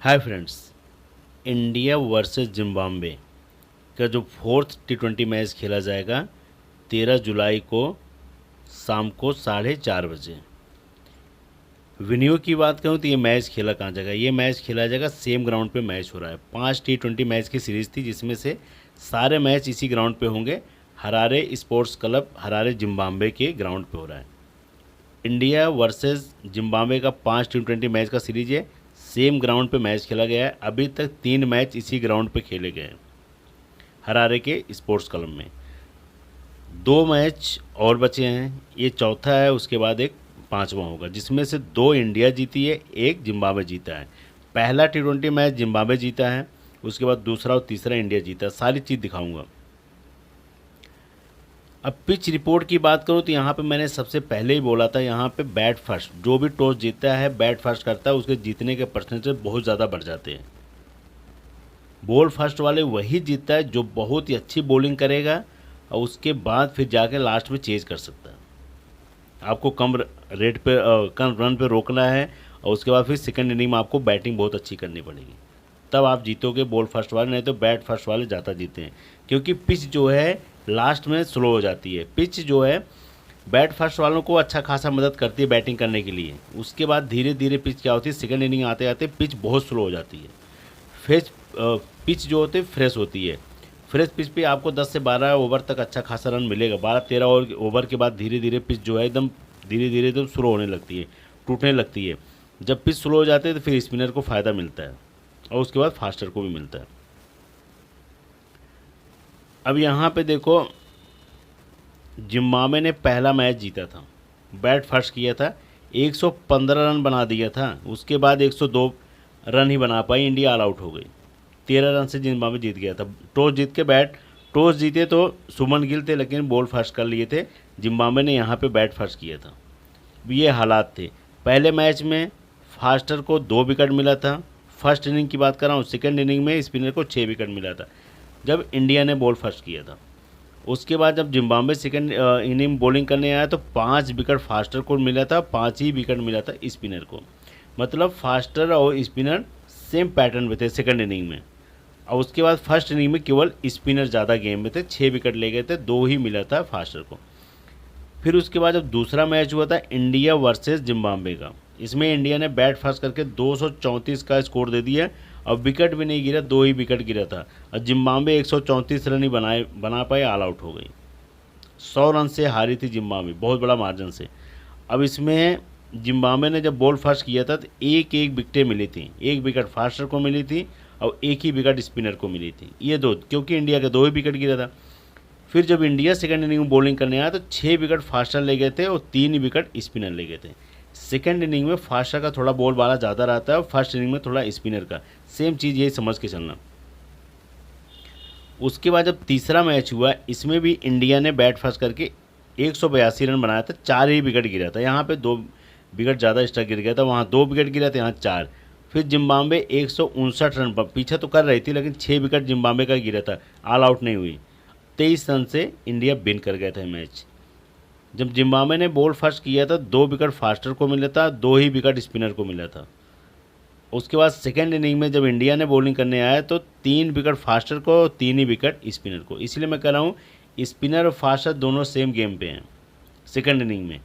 Hi friends. India versus Zimbabwe का जो fourth T20 match खेला जाएगा 13 जुलाई को शाम को 4:30 बजे। वेन्यू की बात करूँ तो ये मैच खेला कहाँ जाएगा? ये मैच खेला जाएगा सेम ग्राउंड पे मैच हो रहा है। 5 T20 मैच की सीरीज़ थी जिसमें से सारे मैच इसी ग्राउंड पे होंगे। Harare sports club Harare Zimbabwe के ग्राउंड पे हो रहा है। इंडिया वर्सेस जिम्बाब्वे का 5 T20 मैच का सीरीज है। सेम ग्राउंड पे मैच खेला गया है। अभी तक 3 मैच इसी ग्राउंड पे खेले गए हैं हरारे के स्पोर्ट्स क्लब में। 2 मैच और बचे हैं, ये चौथा है, उसके बाद एक पांचवा होगा, जिसमें से 2 इंडिया जीती है, एक जिम्बाब्वे जीता है। पहला T20 मैच जिम्बाब्वे जीता है, उसके बाद दूसरा और तीसरा इंडिया जीता है। सारी चीज़ दिखाऊंगा। अब पिच रिपोर्ट की बात करूँ तो यहाँ पे मैंने सबसे पहले ही बोला था, यहाँ पे बैट फर्स्ट, जो भी टॉस जीतता है बैट फर्स्ट करता है, उसके जीतने के परसेंटेज बहुत ज़्यादा बढ़ जाते हैं। बॉल फर्स्ट वाले वही जीतता है जो बहुत ही अच्छी बॉलिंग करेगा और उसके बाद फिर जाके लास्ट में चेज कर सकता है। आपको कम रेट पे कम रन पे रोकना है और उसके बाद फिर सेकंड इनिंग में आपको बैटिंग बहुत अच्छी करनी पड़ेगी, तब आप जीतोगे बॉल फर्स्ट वाले, नहीं तो बैट फर्स्ट वाले ज़्यादा जीते हैं। क्योंकि पिच जो है लास्ट में स्लो हो जाती है। पिच जो है बैट फर्स्ट वालों को अच्छा खासा मदद करती है बैटिंग करने के लिए। उसके बाद धीरे धीरे पिच क्या होती है, सेकंड इनिंग आते आते पिच बहुत स्लो हो जाती है। फ्रेश पिच जो होती है फ्रेश होती है। फ्रेश पिच पे आपको 10 से 12 ओवर तक अच्छा खासा रन मिलेगा। 12-13 ओवर के बाद धीरे धीरे पिच जो है एकदम धीरे धीरे एकदम स्लो होने लगती है, टूटने लगती है। जब पिच स्लो हो जाती है तो फिर स्पिनर को फ़ायदा मिलता है और उसके बाद फास्टर को भी मिलता है। अब यहाँ पे देखो, जिम्बाब्वे ने पहला मैच जीता था, बैट फर्स्ट किया था, 115 रन बना दिया था। उसके बाद 102 रन ही बना पाई, इंडिया ऑल आउट हो गई। 13 रन से जिम्बाब्वे जीत गया था। टॉस जीते तो सुमन गिल थे, लेकिन बॉल फर्स्ट कर लिए थे। जिम्बाब्वे ने यहाँ पे बैट फर्स्ट किया था। ये हालात थे। पहले मैच में फास्टर को 2 विकेट मिला था। फर्स्ट इनिंग की बात कर रहा हूँ। सेकंड इनिंग में स्पिनर को 6 विकेट मिला था जब इंडिया ने बॉल फर्स्ट किया था। उसके बाद जब जिम्बाब्वे सेकंड इनिंग बॉलिंग करने आया तो 5 विकेट फास्टर को मिला था, 5 ही विकेट मिला था स्पिनर को। मतलब फास्टर और स्पिनर सेम पैटर्न में थे सेकंड इनिंग में। और उसके बाद फर्स्ट इनिंग में केवल स्पिनर ज़्यादा गेम में थे, 6 विकेट ले गए थे, 2 ही मिला था फास्टर को। फिर उसके बाद जब दूसरा मैच हुआ था इंडिया वर्सेस जिम्बाब्वे का, इसमें इंडिया ने बैट फर्स्ट करके 234 का स्कोर दे दिया और विकेट भी नहीं गिरा, 2 ही विकेट गिरा था। और जिम्बाब्वे 134 रन ही बना पाए, ऑल आउट हो गई। 100 रन से हारी थी जिम्बाब्वे, बहुत बड़ा मार्जिन से। अब इसमें जिम्बाब्वे ने जब बॉल फर्स्ट किया था तो एक एक विकेटें मिली थी। एक विकेट फास्टर को मिली थी और एक ही विकेट स्पिनर को मिली थी, ये 2, क्योंकि इंडिया का 2 ही विकेट गिरा था। फिर जब इंडिया सेकंड इनिंग में बॉलिंग करने आया तो 6 विकेट फास्टर ले गए थे और 3 विकेट स्पिनर ले गए थे। सेकंड इनिंग में फास्टर का थोड़ा बॉल वाला ज़्यादा रहता है और फर्स्ट इनिंग में थोड़ा स्पिनर का। सेम चीज़ यही समझ के चलना। उसके बाद जब तीसरा मैच हुआ, इसमें भी इंडिया ने बैट फर्स्ट करके 182 रन बनाया था, 4 ही विकेट गिरा था। यहाँ पे 2 विकेट ज़्यादा एक्स्ट्रा गिर गया था, वहाँ 2 विकेट गिरा था, यहाँ 4। फिर जिम्बाब्वे 159 रन पर पीछा तो कर रही थी, लेकिन 6 विकेट जिम्बाब्वे का गिरा था, ऑल आउट नहीं हुई। 23 रन से इंडिया विन कर गया था मैच। जब जिम्बाब्वे ने बॉल फर्स्ट किया था 2 विकेट फास्टर को मिला था, 2 ही विकेट स्पिनर को मिला था। उसके बाद सेकेंड इनिंग में जब इंडिया ने बॉलिंग करने आया तो 3 विकेट फास्टर को और 3 ही विकेट स्पिनर को। इसलिए मैं कह रहा हूँ स्पिनर और फास्टर दोनों सेम गेम पे हैं। सेकेंड इनिंग में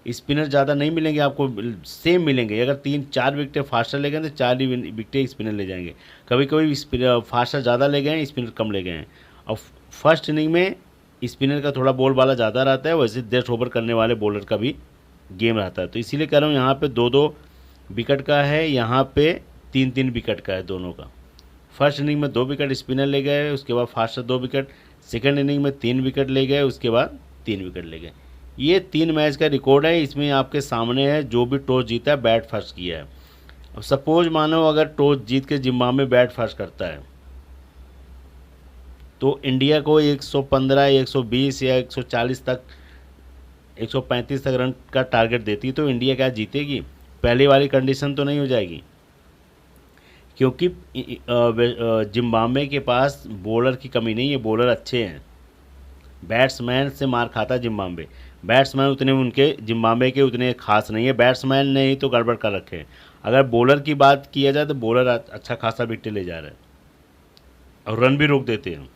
स्पिनर ज़्यादा नहीं मिलेंगे आपको, सेम मिलेंगे। अगर 3-4 विकेटें फास्टर ले गए तो 4 ही विकेटें स्पिनर ले जाएंगे। कभी कभी फास्टर ज़्यादा ले गए हैं, स्पिनर कम ले गए हैं। और फर्स्ट इनिंग में स्पिनर का थोड़ा बॉल वाला ज़्यादा रहता है, वैसे 10 ओवर करने वाले बॉलर का भी गेम रहता है। तो इसीलिए कह रहा हूँ यहाँ पे 2-2 विकेट का है, यहाँ पे 3-3 विकेट का है दोनों का। फर्स्ट इनिंग में 2 विकेट स्पिनर ले गए, उसके बाद फास्टर 2 विकेट, सेकंड इनिंग में 3 विकेट ले गए, उसके बाद 3 विकेट ले गए। ये 3 मैच का रिकॉर्ड है। इसमें आपके सामने है जो भी टॉस जीता है बैट फर्स्ट किया है। अब सपोज मानो अगर टॉस जीत के जिम्बाब्वे बैट फर्स्ट करता है तो इंडिया को 115, 120 या 140 तक, 135 तक रन का टारगेट देती है तो इंडिया क्या जीतेगी? पहली वाली कंडीशन तो नहीं हो जाएगी, क्योंकि जिम्बाब्वे के पास बॉलर की कमी नहीं है, बॉलर अच्छे हैं। बैट्समैन से मार खाता जिम्बाब्वे। बैट्समैन उतने उनके जिम्बाब्वे के उतने खास नहीं है, बैट्समैन ने ही तो गड़बड़ कर रखे हैं। अगर बॉलर की बात किया जाए तो बॉलर अच्छा खासा विकेट ले जा रहा है और रन भी रोक देते हैं।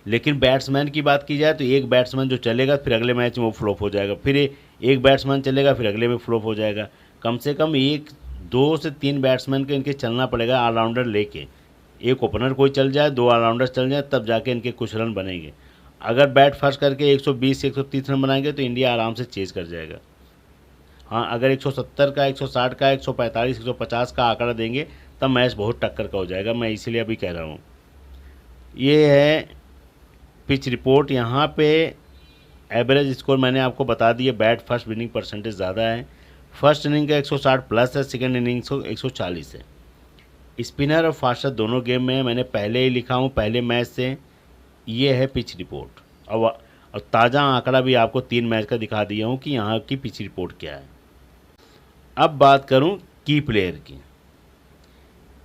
लेकिन बैट्समैन की बात की जाए तो एक बैट्समैन जो चलेगा फिर अगले मैच में वो फ्लॉप हो जाएगा, फिर एक बैट्समैन चलेगा फिर अगले में फ्लॉप हो जाएगा। कम से कम 1 2 से 3 बैट्समैन के इनके चलना पड़ेगा ऑलराउंडर लेके। एक ओपनर कोई चल जाए, 2 ऑलराउंडर चल जाए, तब जाके इनके कुछ रन बनेंगे। अगर बैट फर्स्ट करके 120 से 130 रन बनाएंगे तो इंडिया आराम से चेज कर जाएगा। हाँ, अगर 170 का, 160 का, 145, 150 का आंकड़ा देंगे तब मैच बहुत टक्कर का हो जाएगा। मैं इसीलिए अभी कह रहा हूँ। ये है पिच रिपोर्ट। यहाँ पे एवरेज स्कोर मैंने आपको बता दिया। बैट फर्स्ट विनिंग परसेंटेज ज़्यादा है। फर्स्ट इनिंग का 160 प्लस है, सेकेंड इनिंग 140 है। स्पिनर और फास्टर दोनों गेम में मैंने पहले ही लिखा हूँ पहले मैच से। ये है पिच रिपोर्ट। और ताज़ा आंकड़ा भी आपको 3 मैच का दिखा दिया हूँ कि यहाँ की पिच रिपोर्ट क्या है। अब बात करूँ की प्लेयर की।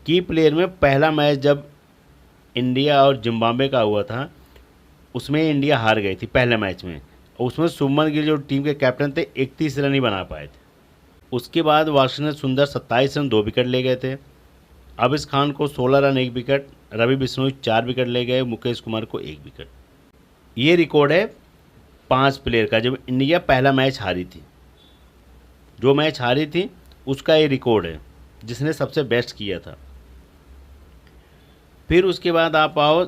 की प्लेयर में पहला मैच जब इंडिया और जिम्बाब्वे का हुआ था उसमें इंडिया हार गई थी पहले मैच में। उसमें शुभमन गिल जो टीम के कैप्टन थे 31 रन ही बना पाए थे। उसके बाद वाशिंगटन सुंदर 27 रन 2 विकेट ले गए थे। अबिस खान को 16 run 1 wicket, Ravi Bishnoi 4 wicket ले गए, मुकेश कुमार को 1 विकेट। ये रिकॉर्ड है 5 प्लेयर का जब इंडिया पहला मैच हारी थी। जो मैच हारी थी उसका ये रिकॉर्ड है जिसने सबसे बेस्ट किया था। फिर उसके बाद आप आओ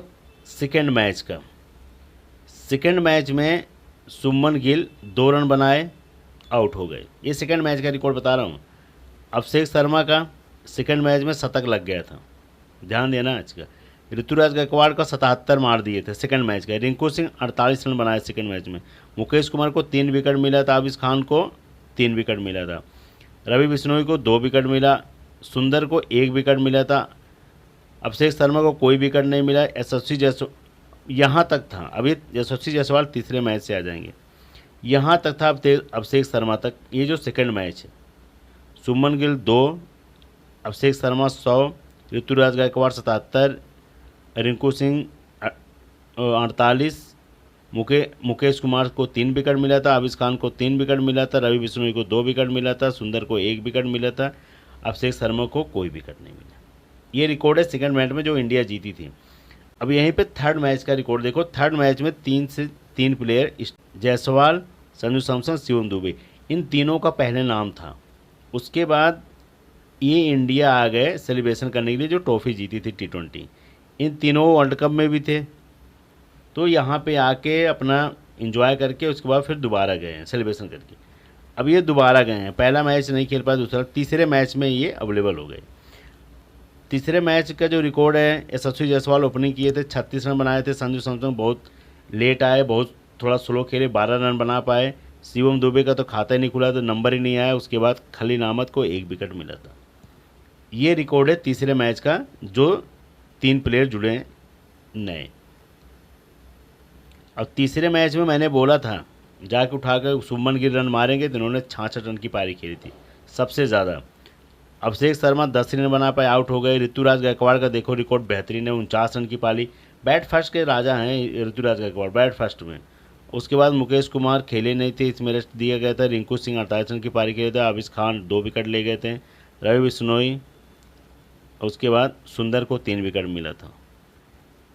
सेकेंड मैच का। सेकेंड मैच में शुभमन गिल 2 रन बनाए, आउट हो गए। ये सेकेंड मैच का रिकॉर्ड बता रहा हूँ। अभिषेक शर्मा का सेकेंड मैच में शतक लग गया था, ध्यान देना आज का। ऋतुराज गायकवाड़ का 77 मार दिए थे सेकेंड मैच का। रिंकू सिंह 48 रन बनाए सेकेंड मैच में। मुकेश कुमार को 3 विकेट मिला था, आबिस खान को 3 विकेट मिला था, रवि बिश्नोई को 2 विकेट मिला, सुंदर को 1 विकेट मिला था, अभिषेक शर्मा को कोई विकेट नहीं मिला। यशस्वी जायसवाल यहाँ तक था। अभी यशस्वी जायसवाल तीसरे मैच से आ जाएंगे। यहाँ तक था अभिषेक शर्मा तक। ये जो सेकंड मैच है, शुभमन गिल 2, अभिषेक शर्मा 100, ऋतुराज गायकवाड़ 77, रिंकू सिंह 48, मुकेश कुमार को 3 विकेट मिला था, आबिस खान को 3 विकेट मिला था, रवि बिश्नोई को 2 विकेट मिला था, सुंदर को 1 विकेट मिला था, अभिषेक शर्मा को कोई विकेट नहीं मिला। ये रिकॉर्ड है सेकंड मैच में जो इंडिया जीती थी। अब यहीं पे थर्ड मैच का रिकॉर्ड देखो। थर्ड मैच में 3 से 3 प्लेयर, जायसवाल, संजू सैमसन, शिवम दुबे, इन तीनों का पहले नाम था। उसके बाद ये इंडिया आ गए सेलिब्रेशन करने के लिए जो ट्रॉफी जीती थी T20। इन तीनों वर्ल्ड कप में भी थे, तो यहाँ पे आके अपना एंजॉय करके उसके बाद फिर दोबारा गए हैं सेलिब्रेशन करके। अब ये दोबारा गए हैं, पहला मैच नहीं खेल पाए, दूसरा तीसरे मैच में ये अवेलेबल हो गए। तीसरे मैच का जो रिकॉर्ड है, यशस्वी जायसवाल ओपनिंग किए थे, 36 रन बनाए थे। संजू सैमसन बहुत लेट आए, बहुत थोड़ा स्लो खेले, 12 रन बना पाए। शिवम दुबे का तो खाता ही नहीं खुला, तो नंबर ही नहीं आया। उसके बाद खलील अहमद को 1 विकेट मिला था। ये रिकॉर्ड है तीसरे मैच का जो 3 प्लेयर जुड़े हैं नए। अब तीसरे मैच में मैंने बोला था जाके उठा कर शुभमन गिल रन मारेंगे, तो इन्होंने 66 रन की पारी खेली थी सबसे ज़्यादा। अभिषेक शर्मा 10 रन बना पाए, आउट हो गए। ऋतुराज गायकवाड़ का देखो रिकॉर्ड बेहतरीन है, 49 रन की पारी। बैट फर्स्ट के राजा हैं ऋतुराज गायकवाड़, बैट फर्स्ट में। उसके बाद मुकेश कुमार खेले नहीं थे, इसमें रेस्ट दिया गया था। रिंकू सिंह 48 रन की पारी खेले थे, आबिस खान 2 विकेट ले गए थे, रवि बिश्नोई, उसके बाद सुंदर को 3 विकेट मिला था।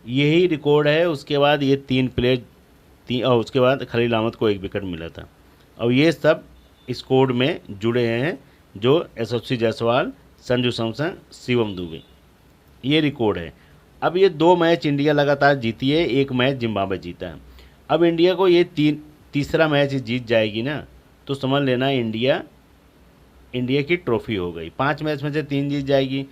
यही रिकॉर्ड है। उसके बाद ये 3 प्लेयर और उसके बाद खलील अहमद को 1 विकेट मिला था। और ये सब स्कोर में जुड़े हैं जो यशस्वी जायसवाल, संजू सैमसन, शिवम दुबे। ये रिकॉर्ड है। अब ये 2 मैच इंडिया लगातार जीती है, 1 मैच जिम्बाब्वे जीता है। अब इंडिया को ये तीसरा मैच जीत जाएगी ना, तो समझ लेना इंडिया की ट्रॉफी हो गई। 5 मैच में से 3 जीत जाएगी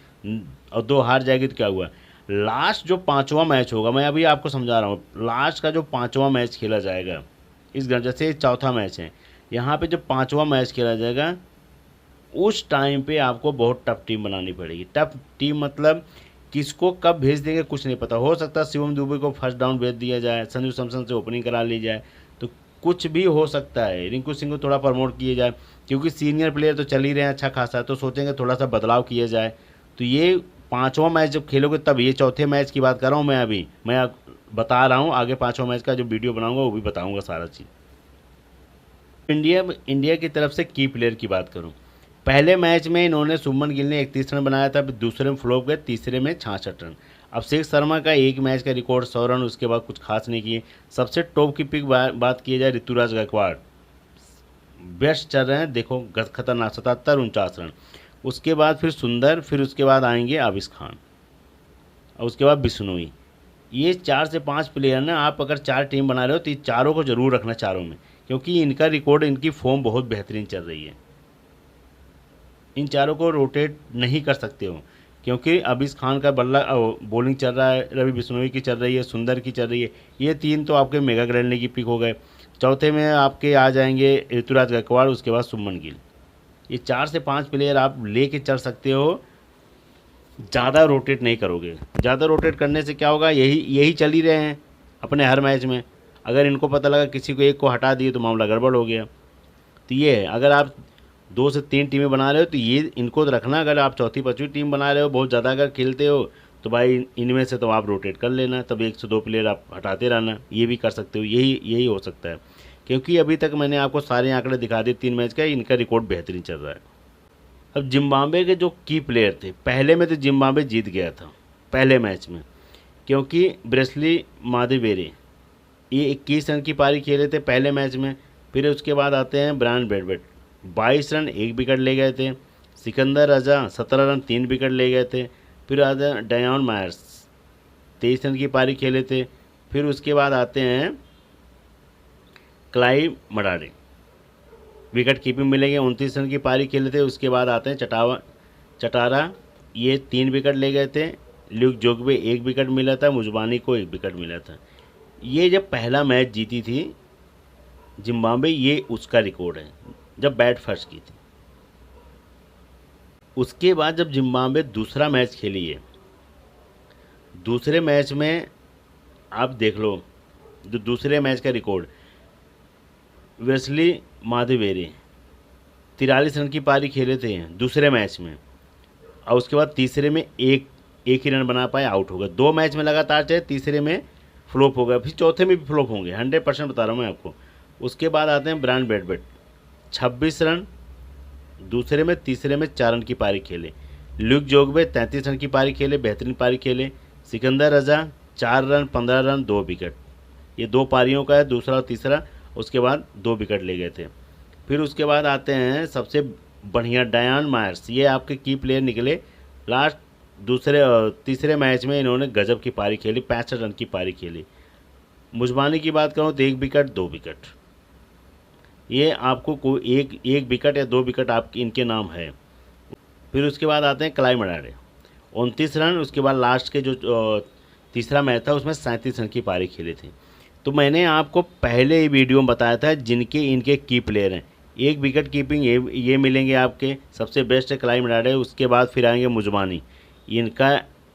और 2 हार जाएगी तो क्या हुआ। लास्ट जो 5वां मैच होगा, मैं अभी आपको समझा रहा हूँ, लास्ट का जो 5वां मैच खेला जाएगा इस घर, जैसे 4था मैच है, यहाँ पे जो 5वां मैच खेला जाएगा उस टाइम पे आपको बहुत टफ टीम बनानी पड़ेगी। टफ टीम मतलब किसको कब भेज देंगे कुछ नहीं पता। हो सकता है शिवम दुबे को फर्स्ट डाउन भेज दिया जाए, संजू सैमसन से ओपनिंग करा ली जाए, तो कुछ भी हो सकता है। रिंकू सिंह को थोड़ा प्रमोट किया जाए, क्योंकि सीनियर प्लेयर तो चल ही रहे हैं अच्छा खासा, तो सोचेंगे थोड़ा सा बदलाव किया जाए। तो ये 5वां मैच जब खेलोगे तब, ये चौथे मैच की बात कर रहा हूँ मैं अभी, मैं बता रहा हूँ। आगे 5वां मैच का जो वीडियो बनाऊंगा वो भी बताऊंगा सारा चीज़। इंडिया की तरफ से की प्लेयर की बात करूँ, पहले मैच में इन्होंने शुभमन गिल ने 31 रन बनाया था, फिर दूसरे में फ्लॉप गए, तीसरे में 66 रन। अभिषेक शर्मा का एक मैच का रिकॉर्ड 100 रन, उसके बाद कुछ खास नहीं किए। सबसे टॉप की पिक बात की जाए, ऋतुराज गायकवाड़ बेस्ट चल रहे हैं, देखो खतरनाक 77-49 रन। उसके बाद फिर सुंदर, फिर उसके बाद आएंगे आबिश खान और उसके बाद बिश्नोई। ये 4 से 5 प्लेयर ना, आप अगर 4 टीम बना रहे हो तो ये चारों को जरूर रखना चारों में, क्योंकि इनका रिकॉर्ड, इनकी फॉर्म बहुत बेहतरीन चल रही है। इन चारों को रोटेट नहीं कर सकते हो, क्योंकि आबिश खान का बल्ला बॉलिंग चल रहा है, रवि बिश्नोई की चल रही है, सुंदर की चल रही है। ये 3 तो आपके मेगा ग्रैंड की पिक हो गए। चौथे में आपके आ जाएंगे ऋतुराज गायकवाड़, उसके बाद शुभमन गिल। ये 4 से 5 प्लेयर आप लेके चल सकते हो, ज़्यादा रोटेट नहीं करोगे। ज़्यादा रोटेट करने से क्या होगा, यही चल ही रहे हैं अपने हर मैच में। अगर इनको पता लगा किसी को एक को हटा दिए तो मामला गड़बड़ हो गया। तो ये है, अगर आप 2 से 3 टीमें बना रहे हो तो ये इनको तो रखना। अगर आप चौथी पाँचवीं टीम बना रहे हो, बहुत ज़्यादा अगर खेलते हो, तो भाई इनमें से तो आप रोटेट कर लेना, तब 1 से 2 प्लेयर आप हटाते रहना, ये भी कर सकते हो। यही हो सकता है, क्योंकि अभी तक मैंने आपको सारे आंकड़े दिखा दिए 3 मैच का, इनका रिकॉर्ड बेहतरीन चल रहा है। अब जिम्बाब्वे के जो की प्लेयर थे, पहले में तो जिम्बाब्वे जीत गया था पहले मैच में, क्योंकि ब्रेसली मादेवेरे ये 21 रन की पारी खेले थे पहले मैच में। फिर उसके बाद आते हैं ब्रायन ब्रैडवेट, 22 रन 1 विकेट ले गए थे। सिकंदर रजा 17 रन 3 विकेट ले गए थे। फिर आते हैं डायन मायर्स, 23 रन की पारी खेले थे। फिर उसके बाद आते हैं क्लाइव मडारे, विकेट कीपिंग मिलेंगे, 29 रन की पारी खेले थे। उसके बाद आते हैं चटारा, ये 3 विकेट ले गए थे। ल्यूक जोग्बे 1 विकेट मिला था, मुजबानी को 1 विकेट मिला था। ये जब पहला मैच जीती थी जिम्बाब्वे, ये उसका रिकॉर्ड है जब बैट फर्स्ट की थी। उसके बाद जब जिम्बाब्वे दूसरा मैच खेली है, दूसरे मैच में आप देख लो, जो दूसरे मैच का रिकॉर्ड, वेस्ली माधवेरे 43 रन की पारी खेले थे दूसरे मैच में, और उसके बाद तीसरे में एक ही रन बना पाए, आउट हो गए। 2 मैच में लगातार चाहे, तीसरे में फ्लॉप हो गया, फिर चौथे में भी फ्लॉप होंगे, 100% बता रहा हूँ मैं आपको। उसके बाद आते हैं ब्रायन ब्रैडवेट, 26 रन दूसरे में, तीसरे में 4 रन की पारी खेले। ल्यूक जोग्बे 33 रन की पारी खेले, बेहतरीन पारी खेले। सिकंदर रजा 4 रन 15 रन 2 विकेट, ये 2 पारियों का है, दूसरा और तीसरा। उसके बाद 2 विकेट ले गए थे। फिर उसके बाद आते हैं सबसे बढ़िया डायन मायर्स, ये आपके की प्लेयर निकले। लास्ट तीसरे मैच में इन्होंने गजब की पारी खेली, 65 रन की पारी खेली। मुजबानी की बात करूँ तो 1 विकेट 2 विकेट, ये आपको कोई एक विकेट या 2 विकेट आपके इनके नाम है। फिर उसके बाद आते हैं क्लाइव मडारे, 29 रन। उसके बाद लास्ट के जो तीसरा मैच था उसमें 37 रन की पारी खेली थी। तो मैंने आपको पहले ही वीडियो में बताया था जिनके इनके की प्लेयर हैं, 1 विकेट कीपिंग ये मिलेंगे आपके, सबसे बेस्ट है क्लाइव मडारे। उसके बाद फिर आएंगे मुजबानी, इनका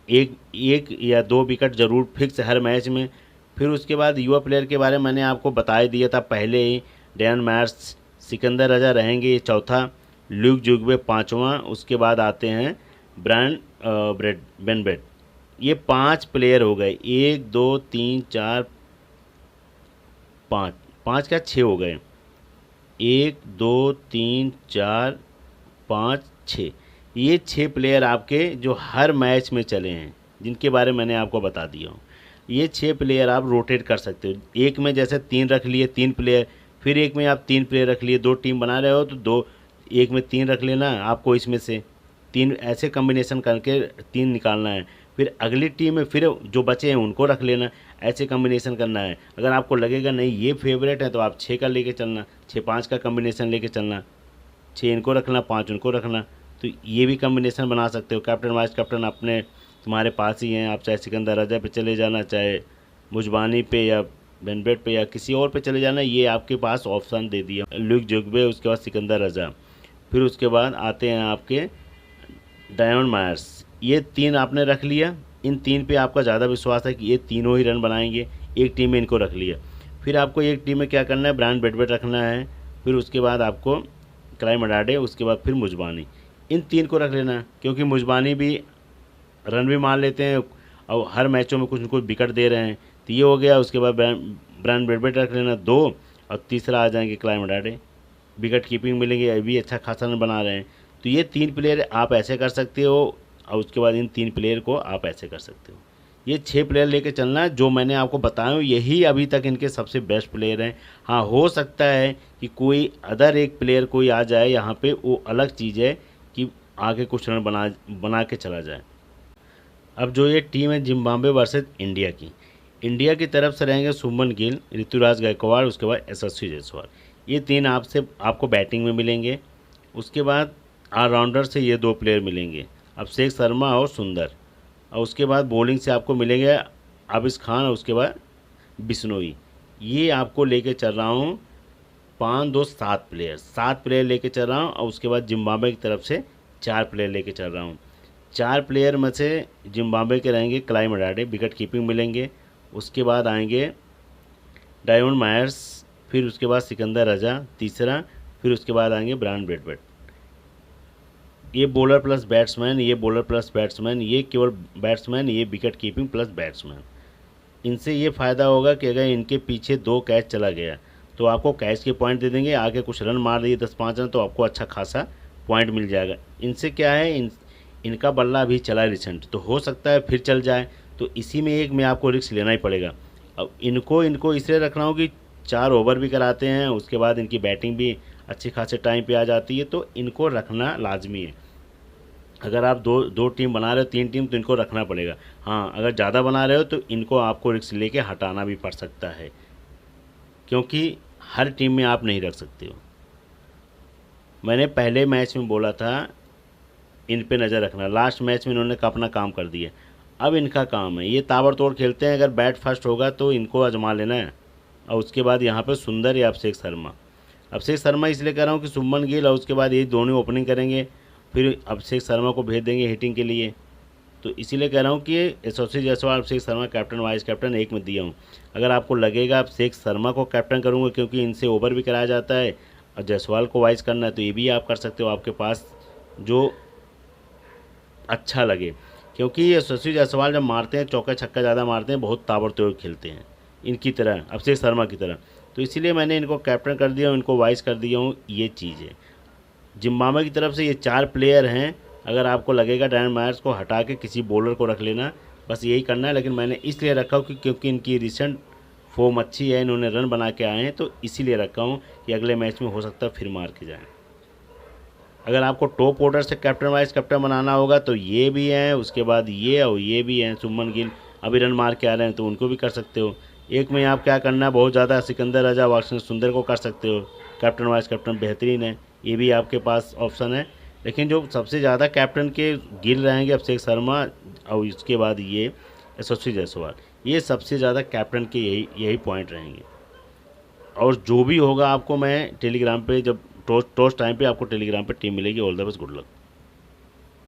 एक या 2 विकेट ज़रूर फिक्स हर मैच में। फिर उसके बाद युवा प्लेयर के बारे में मैंने आपको बता दिया था पहले ही, डायन मायर्स, सिकंदर रजा रहेंगे ये चौथा, ल्यूक जोग्बे 5वां। उसके बाद आते हैं ब्रायन ब्रैडवेट, ये 5 प्लेयर हो गए, 1 2 3 4 5 क्या 6 हो गए, 1 2 3 4 5 6, ये 6 प्लेयर आपके जो हर मैच में चले हैं, जिनके बारे में मैंने आपको बता दिया हूँ। ये 6 प्लेयर आप रोटेट कर सकते हो। एक में जैसे 3 रख लिए, 3 प्लेयर, फिर एक में आप 3 प्लेयर रख लिए, 2 टीम बना रहे हो तो एक में 3 रख लेना, आपको इसमें से 3 ऐसे कम्बिनेशन करके 3 निकालना है। फिर अगली टीम में फिर जो बचे हैं उनको रख लेना, ऐसे कम्बिनेशन करना है। अगर आपको लगेगा नहीं ये फेवरेट है तो आप 6 का लेके चलना, 6-5 का कम्बिनेशन लेके चलना, 6 इनको रखना, 5 उनको रखना। तो ये भी कम्बिनेशन बना सकते हो। कैप्टन वाइस कैप्टन अपने तुम्हारे पास ही हैं, आप चाहे सिकंदर रजा पे चले जाना, चाहे मुजबानी पे या ब्रैडवेट पे या किसी और पे चले जाना, ये आपके पास ऑप्शन दे दिया। ल्यूक जोग्बे, उसके बाद सिकंदर रजा, फिर उसके बाद आते हैं आपके डायन मायर्स, ये 3 आपने रख लिया। इन 3 पे आपका ज़्यादा विश्वास है कि ये तीनों ही रन बनाएंगे, एक टीम में इनको रख लिया। फिर आपको एक टीम में क्या करना है, ब्रायन ब्रैडवेट रखना है। फिर उसके बाद आपको क्लाइव मडारे, उसके बाद फिर मुजबानी, इन 3 को रख लेना, क्योंकि मुजबानी भी रन भी मार लेते हैं और हर मैचों में कुछ न कुछ विकेट दे रहे हैं। तो ये हो गया। उसके बाद ब्रायन ब्रैडवेट रख लेना 2, और तीसरा आ जाएंगे क्लाइव मडारे, विकेट कीपिंग मिलेंगे, ये भी अच्छा खासा रन बना रहे हैं। तो ये 3 प्लेयर आप ऐसे कर सकते हो और उसके बाद इन 3 प्लेयर को आप ऐसे कर सकते हो। ये 6 प्लेयर लेके चलना है जो मैंने आपको बताया, यही अभी तक इनके सबसे बेस्ट प्लेयर हैं। हाँ, हो सकता है कि कोई अदर एक प्लेयर कोई आ जाए यहाँ पे, वो अलग चीज़ है कि आगे कुछ रन बना के चला जाए। अब जो ये टीम है जिम्बाब्वे वर्सेस इंडिया की, इंडिया की तरफ से रहेंगे शुभमन गिल, ऋतुराज गायकवाड़, उसके बाद यशस्वी जायसवाल। ये 3 आपको बैटिंग में मिलेंगे। उसके बाद ऑलराउंडर से ये 2 प्लेयर मिलेंगे, अभिषेक शर्मा और सुंदर। और उसके बाद बॉलिंग से आपको मिलेंगे आबिश खान और उसके बाद बिश्नोई। ये आपको लेके चल रहा हूँ 5 2 7 प्लेयर, 7 प्लेयर लेके चल रहा हूँ। और उसके बाद जिम्बाब्वे की तरफ से 4 प्लेयर लेके चल रहा हूँ। 4 प्लेयर में से जिम्बाब्वे के रहेंगे क्लाई मडाडे, विकेट कीपिंग मिलेंगे। उसके बाद आएंगे डायमंड मायर्स, फिर उसके बाद सिकंदर रजा तीसरा, फिर उसके बाद आएंगे ब्रायन ब्रैडवर्थ। ये बॉलर प्लस बैट्समैन, ये बॉलर प्लस बैट्समैन, ये केवल बैट्समैन, ये विकेट कीपिंग प्लस बैट्समैन। इनसे ये फ़ायदा होगा कि अगर इनके पीछे 2 कैच चला गया तो आपको कैच के पॉइंट दे देंगे, आगे कुछ रन मार दिए 10-5 रन तो आपको अच्छा खासा पॉइंट मिल जाएगा। इनसे क्या है, इनका बल्ला अभी चला रिसेंट, तो हो सकता है फिर चल जाए, तो इसी में एक में आपको रिस्क लेना ही पड़ेगा। अब इनको इसलिए रख रहा हूँ कि 4 ओवर भी कराते हैं, उसके बाद इनकी बैटिंग भी अच्छी खासे टाइम पे आ जाती है, तो इनको रखना लाजमी है। अगर आप दो टीम बना रहे हो, 3 टीम, तो इनको रखना पड़ेगा। हाँ, अगर ज़्यादा बना रहे हो तो इनको आपको रिस्क लेके हटाना भी पड़ सकता है, क्योंकि हर टीम में आप नहीं रख सकते हो। मैंने पहले मैच में बोला था इन पे नज़र रखना, लास्ट मैच में इन्होंने अपना काम कर दिया। अब इनका काम है, ये ताबड़तोड़ खेलते हैं, अगर बैट फर्स्ट होगा तो इनको आजमा लेना है। और उसके बाद यहाँ पे सुंदर या अभिषेक शर्मा इसलिए कह रहा हूँ कि शुभमन गिल और उसके बाद ये दोनों ओपनिंग करेंगे, फिर अभिषेक शर्मा को भेज देंगे हिटिंग के लिए। तो इसीलिए कह रहा हूँ कि यशस्वी Jaiswal, Abhishek Sharma captain vice captain एक में दिया हूँ। अगर आपको लगेगा अभिषेक शर्मा को कैप्टन करूँगा क्योंकि इनसे ओवर भी कराया जाता है और जायसवाल को वाइस करना है, तो ये भी आप कर सकते हो, आपके पास जो अच्छा लगे। क्योंकि यशस्वी जायसवाल जब मारते हैं चौका छक्का ज़्यादा मारते हैं, बहुत ताबड़तोड़ खेलते हैं इनकी तरह, अभिषेक शर्मा की तरह। तो इसीलिए मैंने इनको कैप्टन कर दिया हूँ, इनको वाइस कर दिया हूँ, ये चीज़ है। जिम्बाब्वे की तरफ से ये 4 प्लेयर हैं। अगर आपको लगेगा डैन मायर्स को हटा के किसी बॉलर को रख लेना, बस यही करना है। लेकिन मैंने इसलिए रखा हूँ कि क्योंकि इनकी रिसेंट फॉर्म अच्छी है, इन्होंने रन बना के आए हैं, तो इसीलिए रखा हूँ कि अगले मैच में हो सकता है फिर मार के जाएँ। अगर आपको टॉप ऑर्डर से कैप्टन वाइस कैप्टन बनाना होगा तो ये भी हैं, उसके बाद ये और ये भी हैं। शुभमन गिल अभी रन मार के आ रहे हैं तो उनको भी कर सकते हो। एक में आप क्या करना है, बहुत ज़्यादा सिकंदर रजा, वाशिंगटन सुंदर को कर सकते हो कैप्टन वाइस कैप्टन, बेहतरीन है, ये भी आपके पास ऑप्शन है। लेकिन जो सबसे ज़्यादा कैप्टन के गिल रहेंगे अभिषेक शर्मा और इसके बाद ये यशस्वी जायसवाल, ये सबसे ज़्यादा कैप्टन के यही पॉइंट रहेंगे। और जो भी होगा आपको मैं टेलीग्राम पे, जब टॉस टाइम पे आपको टेलीग्राम पे टीम मिलेगी। All the best, good luck.